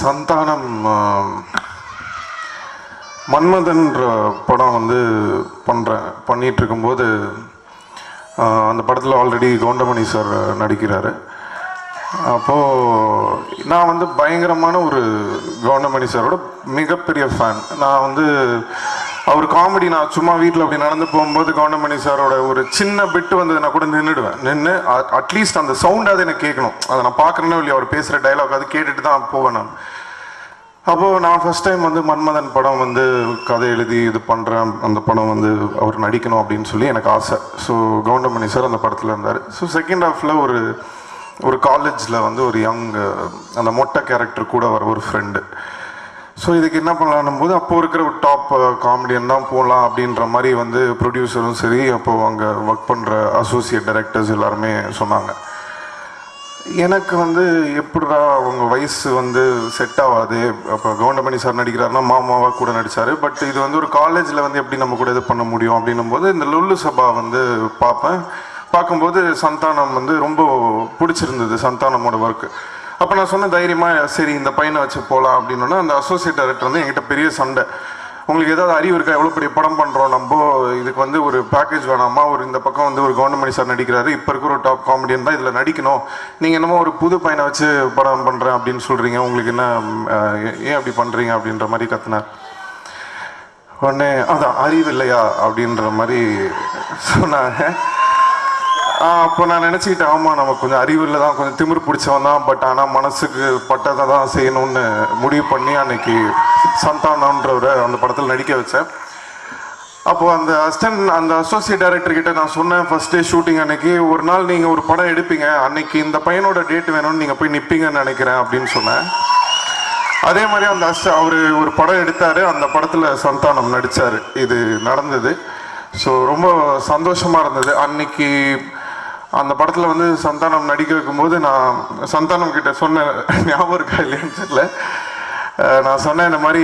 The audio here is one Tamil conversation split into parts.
சந்தானம் மன்மதன்ற படம் வந்து பண்ணிகிட்டு இருக்கும்போது அந்த படத்தில் ஆல்ரெடி கவுண்டமணி சார் நடிக்கிறாரு. அப்போது நான் வந்து பயங்கரமான ஒரு கவுண்டமணி சாரோட மிகப்பெரிய ஃபேன். நான் வந்து அவர் காமெடி நான் சும்மா வீட்டில் அப்படி நடந்து போகும்போது கவுண்டமணி சாரோட ஒரு சின்ன பிட்டு வந்து நான் கூட நின்று அட்லீஸ்ட் அந்த சவுண்டாவது எனக்கு கேட்கணும். அதை நான் பார்க்குறேன்னோ இல்லையா, அவர் பேசுகிற டைலாக் அது கேட்டுட்டு தான் போவேன் நான். அப்போது நான் ஃபஸ்ட் டைம் வந்து மன்மதன் படம் வந்து கதை எழுதி இது பண்ணுறேன், அந்த படம் வந்து அவர் நடிக்கணும் அப்படின்னு சொல்லி எனக்கு ஆசை. ஸோ கவுண்டமணி சார் அந்த படத்தில் இருந்தார். ஸோ செகண்ட் ஹாஃபில் ஒரு காலேஜில் வந்து ஒரு அந்த மொட்டை கேரக்டர் கூட வர ஒரு ஃப்ரெண்டு. ஸோ இதுக்கு என்ன பண்ணலான்னும் போது அப்போது இருக்கிற ஒரு டாப் காமெடியன் தான் போகலாம் அப்படின்ற மாதிரி வந்து ப்ரொடியூசரும் சரி, அப்போது அங்கே ஒர்க் பண்ணுற அசோசியேட் டைரக்டர்ஸ் எல்லாருமே சொன்னாங்க. எனக்கு வந்து எப்படிடா அவங்க வயசு வந்து செட் ஆகாது. அப்போ கவுண்டமணி சார் நடிக்கிறாருன்னா மாமாவாக கூட நடித்தார். பட் இது வந்து ஒரு காலேஜில் வந்து எப்படி நம்ம கூட இது பண்ண முடியும் அப்படின்னும் போது இந்த லொல்லு சபா வந்து பார்க்கும்போது சந்தானம் வந்து ரொம்ப பிடிச்சிருந்தது, சந்தானமோட ஒர்க்கு. அப்போ நான் சொன்ன தைரியமாக சரி இந்த பையனை வச்சு போகலாம் அப்படின்னா அந்த அசோசியேட் டைரக்டர் வந்து என்கிட்ட பெரிய சண்டை. உங்களுக்கு ஏதாவது அறிவு இருக்கா, எவ்வளோ பெரிய படம் பண்ணுறோம் நம்ம, இதுக்கு வந்து ஒரு பேக்கேஜ் வேணாமா, இந்த பக்கம் வந்து ஒரு கவுண்டமணி சார் நடிக்கிறாரு, இப்போ இருக்கிற ஒரு டாப் காமெடியன் தான் இதில் நடிக்கணும், நீங்கள் என்னமோ ஒரு புது பையனை வச்சு படம் பண்ணுறேன் அப்படின்னு சொல்கிறீங்க, உங்களுக்கு என்ன ஏன் அப்படி பண்ணுறீங்க அப்படின்ற மாதிரி கத்துனார். உடனே அதான் அறிவு இல்லையா அப்படின்ற மாதிரி சொன்னாங்க. அப்போ நான் நினச்சிக்கிட்டேன், ஆமாம் நமக்கு கொஞ்சம் அறிவில் தான் கொஞ்சம் திமிர் பிடிச்சவன் தான், பட் ஆனால் மனசுக்கு பட்டதை தான் செய்யணும்னு முடிவு பண்ணி அன்னைக்கு சந்தானன்றவரை அந்த படத்தில் நடிக்க வச்சேன். அப்போது அந்த அசோசியேட் டைரக்டர்கிட்ட நான் சொன்னேன், ஃபஸ்ட் டே ஷூட்டிங் அன்னைக்கு, ஒரு நாள் நீங்கள் ஒரு படம் எடுப்பீங்க, அன்னைக்கு இந்த பையனோட டேட் வேணும்னு நீங்கள் போய் நிற்பீங்கன்னு நினைக்கிறேன் அப்படின்னு சொன்னேன். அதே மாதிரி அவர் ஒரு படம் எடுத்தார், அந்த படத்தில் சந்தானம் நடித்தார். இது நடந்தது. ஸோ ரொம்ப சந்தோஷமாக இருந்தது. அன்னைக்கு அந்த படத்தில் வந்து சந்தானம் நடிக்க வைக்கும்போது நான் சந்தானம் கிட்ட சொன்னேன், ஞாபகம் இருக்கா இல்லையான்னு தெரியல, நான் சொன்னேன் இந்த மாதிரி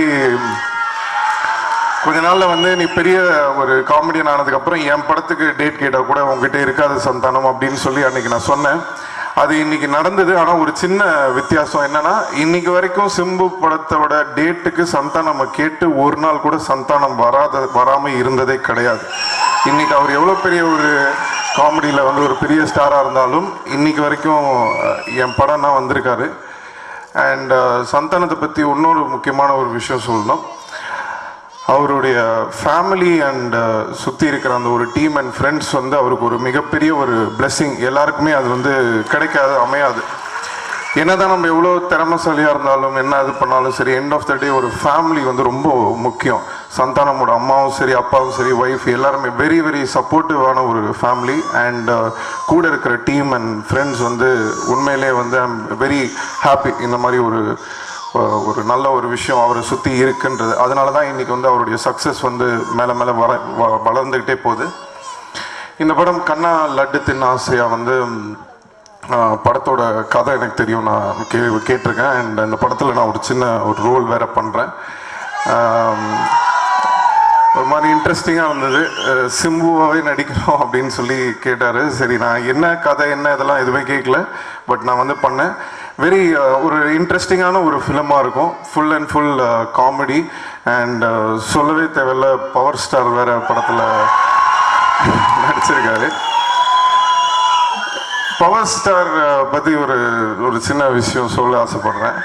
கொஞ்ச நாளில் வந்து நீ பெரிய ஒரு காமெடியன் ஆனதுக்கப்புறம் என் படத்துக்கு டேட் கேட்டால் கூட உங்ககிட்ட இருக்காது சந்தானம் அப்படின்னு சொல்லி அன்றைக்கி நான் சொன்னேன். அது இன்றைக்கி நடந்தது. ஆனால் ஒரு சின்ன வித்தியாசம் என்னென்னா, இன்றைக்கி வரைக்கும் சிம்பு படத்தோட டேட்டுக்கு சந்தானம் கேட்டு ஒரு நாள் கூட சந்தானம் வராமல் இருந்ததே கிடையாது. இன்றைக்கி அவர் எவ்வளோ பெரிய ஒரு காமெடியில் வந்து ஒரு பெரிய ஸ்டாராக இருந்தாலும் இன்றைக்கி வரைக்கும் என் படம்னா வந்திருக்காரு. அண்ட் சந்தானத்தை பற்றி இன்னொரு முக்கியமான ஒரு விஷயம் சொல்லணும். அவருடைய ஃபேமிலி அண்ட் சுற்றி இருக்கிற அந்த ஒரு டீம் அண்ட் ஃப்ரெண்ட்ஸ் வந்து அவருக்கு ஒரு மிகப்பெரிய ஒரு பிளெஸ்ஸிங். எல்லாருக்குமே அது வந்து கிடைக்காது, அமையாது. என்னதான் நம்ம எவ்வளோ திறமைசாலியாக இருந்தாலும் என்ன இது பண்ணாலும் சரி, எண்ட் ஆஃப் த டே ஒரு ஃபேமிலி வந்து ரொம்ப முக்கியம். சந்தானமோட அம்மாவும் சரி, அப்பாவும் சரி, ஒய்ஃப் எல்லாருமே வெரி வெரி சப்போர்ட்டிவான ஒரு ஃபேமிலி. அண்ட் கூட இருக்கிற டீம் அண்ட் ஃப்ரெண்ட்ஸ் வந்து உண்மையிலே வந்து ஐ எம் வெரி ஹாப்பி. இந்த மாதிரி ஒரு நல்ல ஒரு விஷயம் அவரை சுற்றி இருக்குன்றது. அதனால தான் இன்றைக்கி வந்து அவருடைய சக்ஸஸ் வந்து மேலே மேலே வளர்ந்துக்கிட்டே போகுது. இந்த படம் கண்ணா லட்டு தின்ன ஆசையாக வந்து படத்தோட கதை எனக்கு தெரியும், நான் கேட்டிருக்கேன். அண்ட் இந்த படத்தில் நான் ஒரு ரோல் வேறு பண்ணுறேன். ஒரு மாதிரி இன்ட்ரெஸ்டிங்காக இருந்தது. சிம்புவாகவே நடிக்கணும் அப்படின்னு சொல்லி கேட்டார். சரி, நான் என்ன கதை என்ன இதெல்லாம் எதுவுமே கேட்கல, பட் நான் வந்து பண்ணேன். வெரி ஒரு இன்ட்ரெஸ்டிங்கான ஒரு ஃபிலிமாக இருக்கும். Full and full comedy. And சொல்லவே தேவையில்ல, பவர் ஸ்டார் வேறு படத்தில் நடிச்சிருக்காரு. பவர் ஸ்டார் பற்றி ஒரு சின்ன விஷயம் சொல்ல ஆசைப்படுறேன்.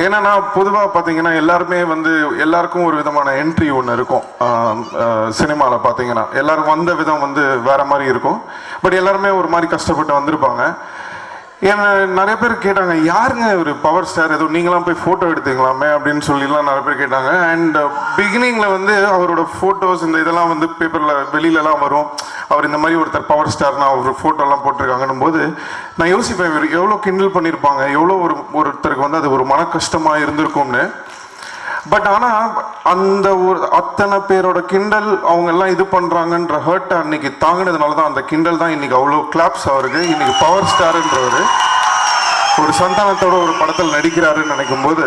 ஏன்னா பொதுவாக பார்த்தீங்கன்னா எல்லாருக்கும் ஒரு விதமான என்ட்ரி ஒன்று இருக்கும். சினிமாவில் பார்த்தீங்கன்னா எல்லாரும் வந்த விதம் வந்து வேற மாதிரி இருக்கும். பட் எல்லாருமே ஒரு மாதிரி கஷ்டப்பட்டு வந்திருப்பாங்க. ஏன்னா நிறைய பேர் கேட்டாங்க, யாருங்க ஒரு பவர் ஸ்டார், ஏதோ நீங்களாம் போய் ஃபோட்டோ எடுத்தீங்களாமே அப்படின்னு சொல்லிலாம் நிறைய பேர் கேட்டாங்க. அண்ட் பிகினிங்கில் வந்து அவரோட ஃபோட்டோஸ் இதெல்லாம் வந்து பேப்பரில் வெளியிலலாம் வரும். அவர் இந்த மாதிரி ஒருத்தர் பவர் ஸ்டார்னா அவர் ஃபோட்டோலாம் போட்டிருக்காங்கன்னும் போது நான் யோசிப்பேன், எவ்வளோ கிண்டல் பண்ணியிருப்பாங்க, எவ்வளோ ஒருத்தருக்கு வந்து அது ஒரு மன கஷ்டமாக இருந்திருக்கும்னு. பட் ஆனால் அத்தனை பேரோட கிண்டல் அவங்க எல்லாம் இது பண்ணுறாங்கன்ற ஹர்ட்டை அன்னைக்கு தாங்கினதுனால தான் அந்த கிண்டல் தான் இன்னைக்கு அவ்வளோ கிளாப்ஸ் அவருக்கு. இன்னைக்கு பவர் ஸ்டாருன்றவர் ஒரு சந்தானத்தோட ஒரு படத்தில் நடிக்கிறாருன்னு நினைக்கும் போது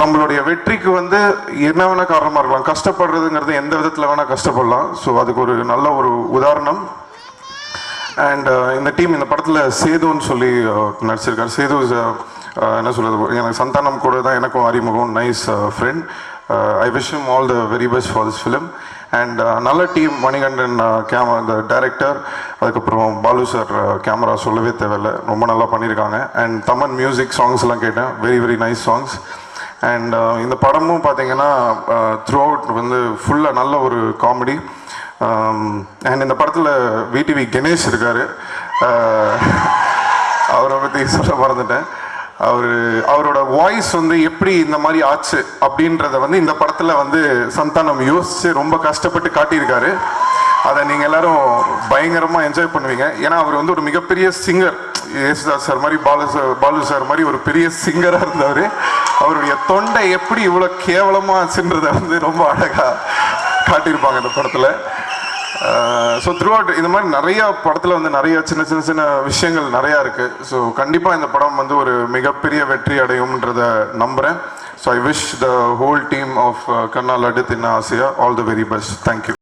நம்மளுடைய வெற்றிக்கு வந்து என்ன வேணால் காரணமாக இருக்கலாம். கஷ்டப்படுறதுங்கிறது எந்த விதத்தில் வேணால் கஷ்டப்படலாம். ஸோ அதுக்கு ஒரு நல்ல ஒரு உதாரணம். அண்ட் இந்த டீம் இந்த படத்தில் சேதுன்னு சொல்லி நடிச்சிருக்காரு. சேது இஸ் என்ன சொல்கிறது, எனக்கு சந்தானம் கூட தான் எனக்கும் அறிமுகம். Nice friend. I wish him all the very best for this film. And நல்ல டீம். மணிகண்டன் இந்த டைரக்டர், அதுக்கப்புறம் பாலு சார் கேமரா சொல்லவே தேவையில்லை, ரொம்ப நல்லா பண்ணியிருக்காங்க. அண்ட் தமன் மியூசிக் சாங்ஸ்லாம் கேட்டேன், very very nice songs. And இந்த படமும் பார்த்தீங்கன்னா த்ரூ அவுட் வந்து ஃபுல்லாக நல்ல ஒரு காமெடி. அண்ட் இந்த படத்தில் விடிவி கணேஷ் இருக்கார், அவரை பற்றி சொல்ல மறந்துட்டேன். அவரோட வாய்ஸ் வந்து எப்படி இந்த மாதிரி ஆச்சு அப்படின்றத வந்து இந்த படத்தில் வந்து சந்தானம் யோசித்து ரொம்ப கஷ்டப்பட்டு காட்டியிருக்காரு. அதை நீங்கள் எல்லாரும் பயங்கரமாக என்ஜாய் பண்ணுவீங்க. ஏன்னா அவர் வந்து ஒரு மிகப்பெரிய சிங்கர். யேசுதாஸ் சார் மாதிரி, பாலு சார் மாதிரி ஒரு பெரிய சிங்கராக இருந்தவர். அவருடைய தொண்டை எப்படி இவ்வளோ கேவலமாக ஆச்சுன்றதை வந்து ரொம்ப அழகாக காட்டியிருப்பாங்க இந்த படத்தில். ஸோ த்ரூ அவுட் இந்த மாதிரி நிறையா படத்தில் வந்து நிறைய சின்ன சின்ன சின்ன விஷயங்கள் நிறையா இருக்குது. ஸோ கண்டிப்பாக இந்த படம் வந்து ஒரு மிகப்பெரிய வெற்றி அடையும்ன்றதை நம்புகிறேன். So I wish the whole team of Kanna Laddu Thinna Aasaiya all the very best. Thank you.